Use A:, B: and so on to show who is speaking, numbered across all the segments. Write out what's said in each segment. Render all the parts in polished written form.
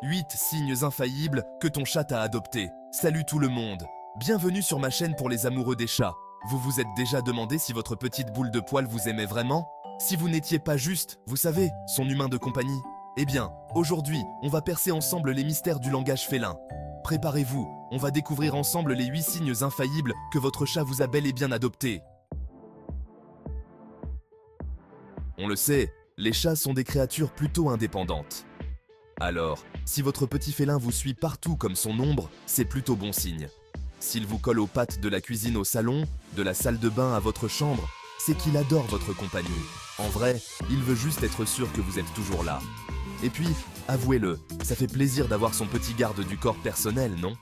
A: 8 signes infaillibles que ton chat t'a adoptés. Salut tout le monde. Bienvenue sur ma chaîne pour les amoureux des chats. Vous vous êtes déjà demandé si votre petite boule de poil vous aimait vraiment? Si vous n'étiez pas juste, vous savez, son humain de compagnie? Eh bien, aujourd'hui, on va percer ensemble les mystères du langage félin. Préparez-vous, on va découvrir ensemble les 8 signes infaillibles que votre chat vous a bel et bien adoptés. On le sait, les chats sont des créatures plutôt indépendantes. Alors, si votre petit félin vous suit partout comme son ombre, c'est plutôt bon signe. S'il vous colle aux pattes de la cuisine au salon, de la salle de bain à votre chambre, c'est qu'il adore votre compagnie. En vrai, il veut juste être sûr que vous êtes toujours là. Et puis, avouez-le, ça fait plaisir d'avoir son petit garde du corps personnel, non?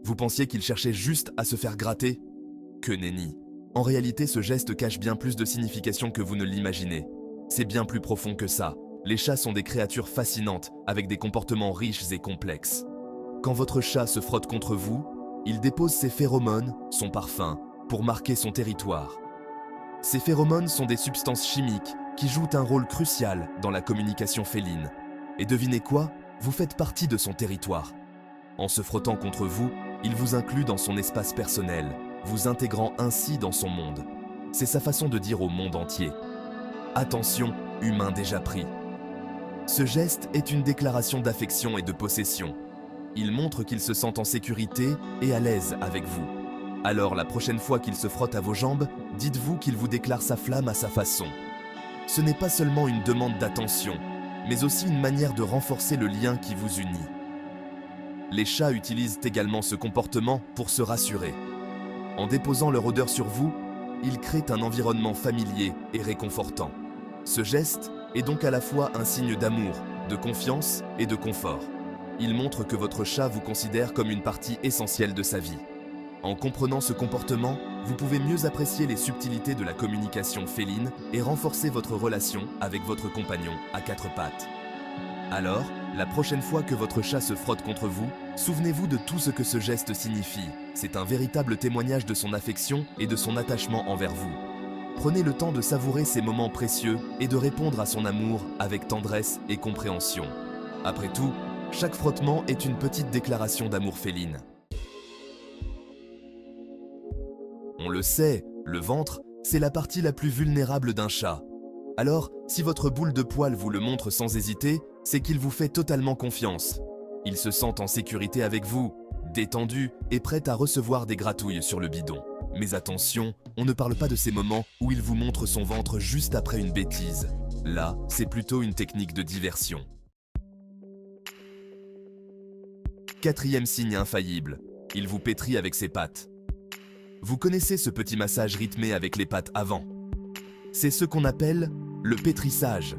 A: Vous pensiez qu'il cherchait juste à se faire gratter? Que nenni! En réalité, ce geste cache bien plus de signification que vous ne l'imaginez. C'est bien plus profond que ça. Les chats sont des créatures fascinantes, avec des comportements riches et complexes. Quand votre chat se frotte contre vous, il dépose ses phéromones, son parfum, pour marquer son territoire. Ces phéromones sont des substances chimiques qui jouent un rôle crucial dans la communication féline. Et devinez quoi? Vous faites partie de son territoire. En se frottant contre vous, il vous inclut dans son espace personnel, vous intégrant ainsi dans son monde. C'est sa façon de dire au monde entier: attention, humain déjà pris. Ce geste est une déclaration d'affection et de possession. Il montre qu'il se sent en sécurité et à l'aise avec vous. Alors la prochaine fois qu'il se frotte à vos jambes, dites-vous qu'il vous déclare sa flamme à sa façon. Ce n'est pas seulement une demande d'attention, mais aussi une manière de renforcer le lien qui vous unit. Les chats utilisent également ce comportement pour se rassurer. En déposant leur odeur sur vous, ils créent un environnement familier et réconfortant. Ce geste est donc à la fois un signe d'amour, de confiance et de confort. Il montre que votre chat vous considère comme une partie essentielle de sa vie. En comprenant ce comportement, vous pouvez mieux apprécier les subtilités de la communication féline et renforcer votre relation avec votre compagnon à 4 pattes. Alors, la prochaine fois que votre chat se frotte contre vous, souvenez-vous de tout ce que ce geste signifie. C'est un véritable témoignage de son affection et de son attachement envers vous. Prenez le temps de savourer ces moments précieux et de répondre à son amour avec tendresse et compréhension. Après tout, chaque frottement est une petite déclaration d'amour féline. On le sait, le ventre, c'est la partie la plus vulnérable d'un chat. Alors, si votre boule de poil vous le montre sans hésiter, c'est qu'il vous fait totalement confiance. Il se sent en sécurité avec vous, détendu et prêt à recevoir des gratouilles sur le bidon. Mais attention, on ne parle pas de ces moments où il vous montre son ventre juste après une bêtise. Là, c'est plutôt une technique de diversion. 4e signe infaillible, il vous pétrit avec ses pattes. Vous connaissez ce petit massage rythmé avec les pattes avant. C'est ce qu'on appelle le pétrissage.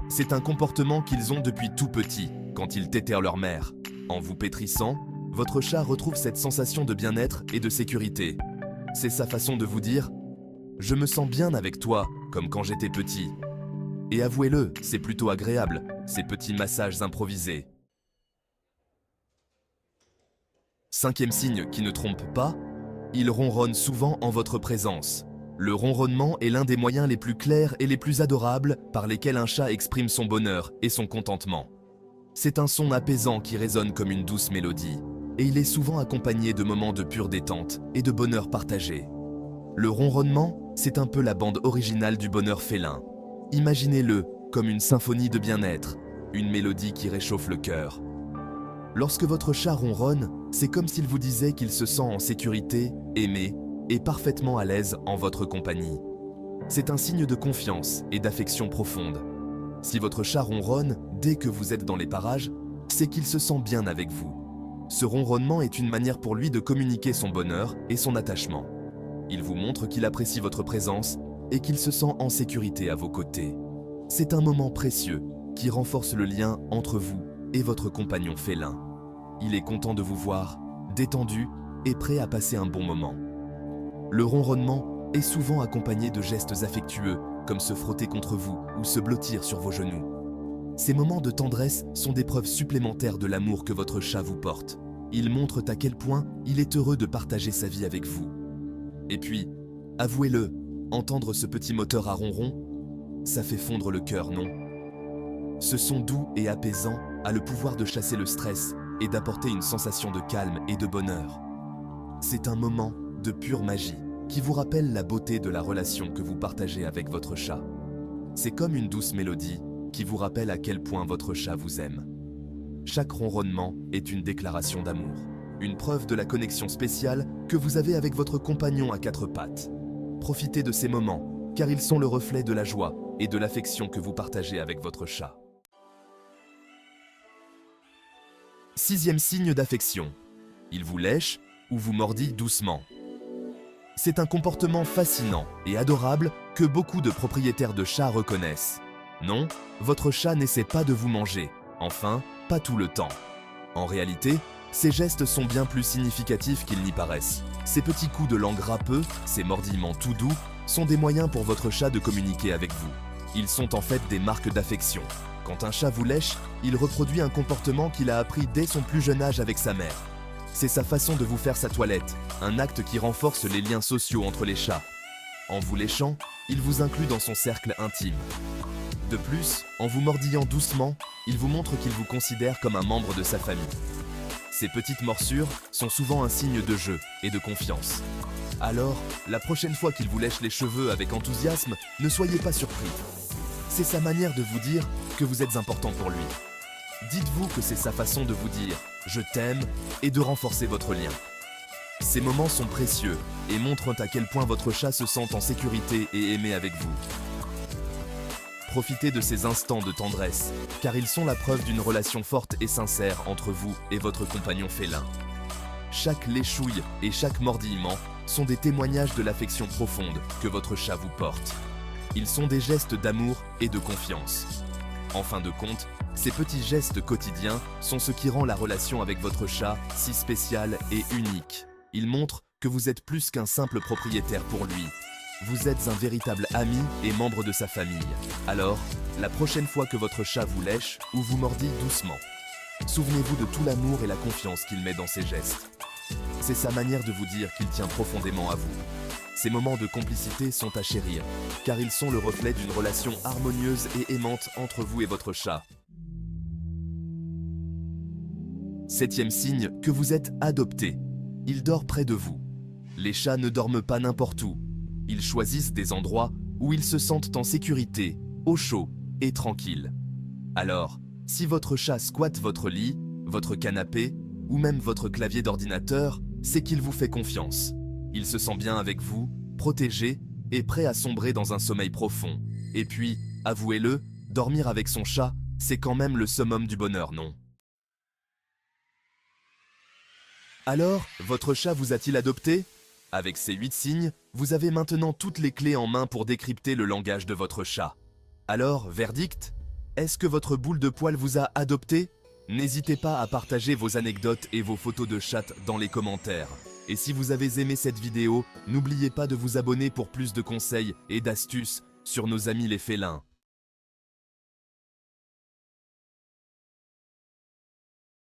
A: C'est un comportement qu'ils ont depuis tout petit, quand ils tétèrent leur mère. En vous pétrissant, votre chat retrouve cette sensation de bien-être et de sécurité. C'est sa façon de vous dire « Je me sens bien avec toi, comme quand j'étais petit ». Et avouez-le, c'est plutôt agréable, ces petits massages improvisés. 5e signe qui ne trompe pas, il ronronne souvent en votre présence. Le ronronnement est l'un des moyens les plus clairs et les plus adorables par lesquels un chat exprime son bonheur et son contentement. C'est un son apaisant qui résonne comme une douce mélodie, et il est souvent accompagné de moments de pure détente et de bonheur partagé. Le ronronnement, c'est un peu la bande originale du bonheur félin. Imaginez-le comme une symphonie de bien-être, une mélodie qui réchauffe le cœur. Lorsque votre chat ronronne, c'est comme s'il vous disait qu'il se sent en sécurité, aimé et parfaitement à l'aise en votre compagnie. C'est un signe de confiance et d'affection profonde. Si votre chat ronronne dès que vous êtes dans les parages, c'est qu'il se sent bien avec vous. Ce ronronnement est une manière pour lui de communiquer son bonheur et son attachement. Il vous montre qu'il apprécie votre présence et qu'il se sent en sécurité à vos côtés. C'est un moment précieux qui renforce le lien entre vous et votre compagnon félin. Il est content de vous voir, détendu et prêt à passer un bon moment. Le ronronnement est souvent accompagné de gestes affectueux, comme se frotter contre vous ou se blottir sur vos genoux. Ces moments de tendresse sont des preuves supplémentaires de l'amour que votre chat vous porte. Ils montrent à quel point il est heureux de partager sa vie avec vous. Et puis, avouez-le, entendre ce petit moteur à ronron, Ça fait fondre le cœur, non? Ce son doux et apaisant a le pouvoir de chasser le stress et d'apporter une sensation de calme et de bonheur. C'est un moment de pure magie qui vous rappelle la beauté de la relation que vous partagez avec votre chat. C'est comme une douce mélodie qui vous rappelle à quel point votre chat vous aime. Chaque ronronnement est une déclaration d'amour, une preuve de la connexion spéciale que vous avez avec votre compagnon à quatre pattes. Profitez de ces moments, car ils sont le reflet de la joie et de l'affection que vous partagez avec votre chat. 6e signe d'affection. Il vous lèche ou vous mordit doucement. C'est un comportement fascinant et adorable que beaucoup de propriétaires de chats reconnaissent. Non, votre chat n'essaie pas de vous manger, enfin, pas tout le temps. En réalité, ces gestes sont bien plus significatifs qu'ils n'y paraissent. Ces petits coups de langue râpeux, ces mordillements tout doux, sont des moyens pour votre chat de communiquer avec vous. Ils sont en fait des marques d'affection. Quand un chat vous lèche, il reproduit un comportement qu'il a appris dès son plus jeune âge avec sa mère. C'est sa façon de vous faire sa toilette, un acte qui renforce les liens sociaux entre les chats. En vous léchant, il vous inclut dans son cercle intime. De plus, en vous mordillant doucement, il vous montre qu'il vous considère comme un membre de sa famille. Ces petites morsures sont souvent un signe de jeu et de confiance. Alors, la prochaine fois qu'il vous lèche les cheveux avec enthousiasme, ne soyez pas surpris. C'est sa manière de vous dire que vous êtes important pour lui. Dites-vous que c'est sa façon de vous dire « je t'aime » et de renforcer votre lien. Ces moments sont précieux et montrent à quel point votre chat se sent en sécurité et aimé avec vous. Profitez de ces instants de tendresse, car ils sont la preuve d'une relation forte et sincère entre vous et votre compagnon félin. Chaque léchouille et chaque mordillement sont des témoignages de l'affection profonde que votre chat vous porte. Ils sont des gestes d'amour et de confiance. En fin de compte, ces petits gestes quotidiens sont ce qui rend la relation avec votre chat si spéciale et unique. Ils montrent que vous êtes plus qu'un simple propriétaire pour lui. Vous êtes un véritable ami et membre de sa famille. Alors, la prochaine fois que votre chat vous lèche ou vous mordille doucement, souvenez-vous de tout l'amour et la confiance qu'il met dans ses gestes. C'est sa manière de vous dire qu'il tient profondément à vous. Ces moments de complicité sont à chérir, car ils sont le reflet d'une relation harmonieuse et aimante entre vous et votre chat. 7e signe que vous êtes adopté. Il dort près de vous. Les chats ne dorment pas n'importe où. Ils choisissent des endroits où ils se sentent en sécurité, au chaud et tranquille. Alors, si votre chat squatte votre lit, votre canapé ou même votre clavier d'ordinateur, c'est qu'il vous fait confiance. Il se sent bien avec vous, protégé et prêt à sombrer dans un sommeil profond. Et puis, avouez-le, dormir avec son chat, c'est quand même le summum du bonheur, non? Alors, votre chat vous a-t-il adopté? Avec ces 8 signes, vous avez maintenant toutes les clés en main pour décrypter le langage de votre chat. Alors, verdict? Est-ce que votre boule de poil vous a adopté? N'hésitez pas à partager vos anecdotes et vos photos de chat dans les commentaires. Et si vous avez aimé cette vidéo, n'oubliez pas de vous abonner pour plus de conseils et d'astuces sur nos amis les félins.